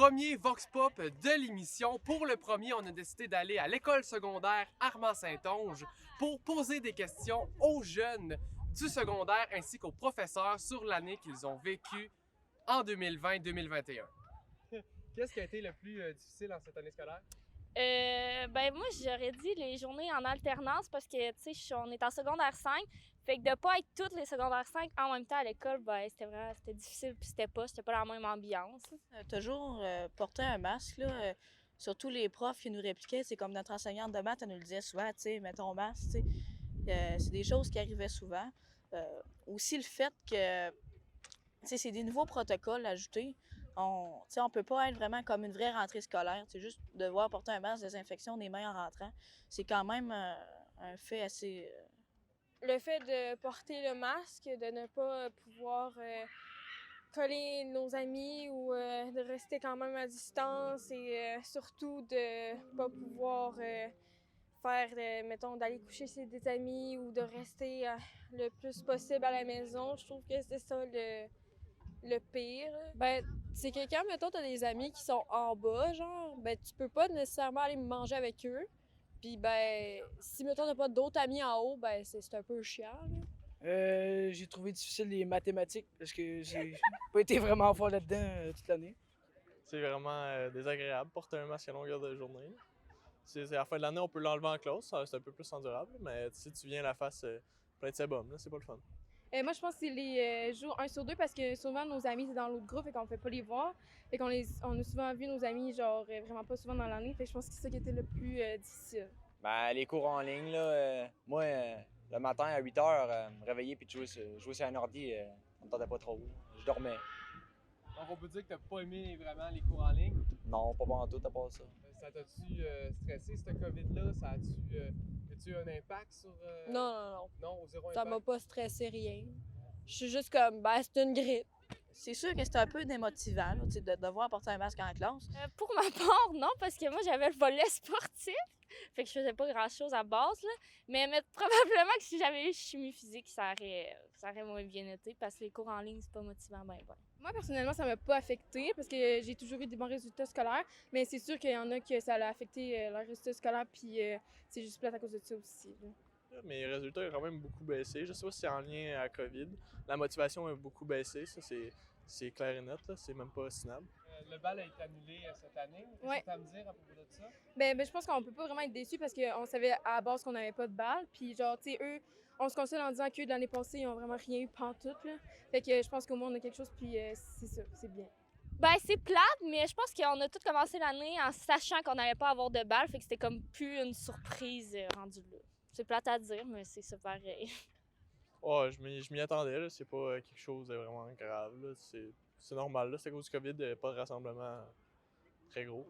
premier Vox Pop de l'émission. Pour le premier, on a décidé d'aller à l'école secondaire Armand-Saint-Onge pour poser des questions aux jeunes du secondaire ainsi qu'aux professeurs sur l'année qu'ils ont vécue en 2020-2021. Qu'est-ce qui a été le plus difficile en cette année scolaire? Moi, j'aurais dit les journées en alternance parce que, tu sais, on est en secondaire 5. Fait que de pas être toutes les secondaires 5 en même temps à l'école, c'était difficile puis c'était pas la même ambiance. Toujours porter un masque, là. Surtout les profs qui nous répliquaient, c'est comme notre enseignante de maths, elle nous le disait souvent, tu sais, mets ton masque, tu sais. C'est des choses qui arrivaient souvent. Aussi le fait que, tu sais, c'est des nouveaux protocoles ajoutés. On peut pas être vraiment comme une vraie rentrée scolaire. C'est juste devoir porter un masque, désinfection des mains en rentrant. C'est quand même un fait assez... Le fait de porter le masque, de ne pas pouvoir coller nos amis ou de rester quand même à distance et surtout de pas pouvoir faire, mettons, d'aller coucher chez des amis ou de rester le plus possible à la maison. Je trouve que c'est ça le pire. C'est que quand, mettons, t'as des amis qui sont en bas, genre, tu peux pas nécessairement aller manger avec eux. Puis, si, mettons, t'as pas d'autres amis en haut, c'est un peu chiant, là. J'ai trouvé difficile les mathématiques parce que j'ai pas été vraiment fort là-dedans toute l'année. C'est vraiment désagréable porter un masque à longueur de journée. À la fin de l'année, on peut l'enlever en classe, c'est un peu plus endurable, mais si tu viens la face plein de sébum, là, c'est pas le fun. Moi, je pense que c'est les jours 1 sur 2 parce que souvent, nos amis, c'est dans l'autre groupe et qu'on fait pas les voir. Fait qu'on on a souvent vu nos amis, genre, vraiment pas souvent dans l'année. Fait que je pense que c'est ça qui était le plus difficile. Les cours en ligne, là, moi, le matin à 8 h, me réveiller puis de jouer sur un ordi, ça me tentait pas trop. Je dormais. Donc on peut dire que t'as pas aimé vraiment les cours en ligne. Non, pas en tout, à part ça. Ça t'a-tu stressé, ce COVID-là? Ça a-tu eu un impact sur... Non. Non, zéro Ça impact? m'a pas stressé rien. Je suis juste comme, c'est une grippe. C'est sûr que c'est un peu démotivant, là, tu sais, de devoir porter un masque en classe. Pour ma part, non, parce que moi, j'avais le volet sportif. Fait que je faisais pas grand-chose à base, là. Mais probablement que si j'avais eu chimie physique, ça aurait moins bien été parce que les cours en ligne, c'est pas motivant, Moi, personnellement, ça m'a pas affecté parce que j'ai toujours eu des bons résultats scolaires. Mais c'est sûr qu'il y en a que ça a affecté leurs résultats scolaires, puis c'est juste plate à cause de ça aussi, là. Mes résultats ont quand même beaucoup baissé. Je sais pas si c'est en lien à la COVID. La motivation a beaucoup baissé, ça c'est clair et net, là. C'est même pas ostinable. Le bal a été annulé cette année. Qu'est-ce que tu as à me dire à propos de ça? Je pense qu'on peut pas vraiment être déçus parce qu'on savait à la base qu'on n'avait pas de bal. Puis genre, tu sais, eux, on se console en disant qu'eux, de l'année passée, ils ont vraiment rien eu pantoute, là. Fait que je pense qu'au moins, on a quelque chose, puis c'est ça, c'est bien. C'est plate, mais je pense qu'on a tous commencé l'année en sachant qu'on n'allait pas avoir de balle. Fait que c'était comme plus une surprise rendue là. C'est plate à dire, mais c'est ça pareil. Oh, je m'y attendais, là. C'est pas quelque chose de vraiment grave, là. C'est normal, là. C'est à cause du COVID, pas de rassemblement très gros.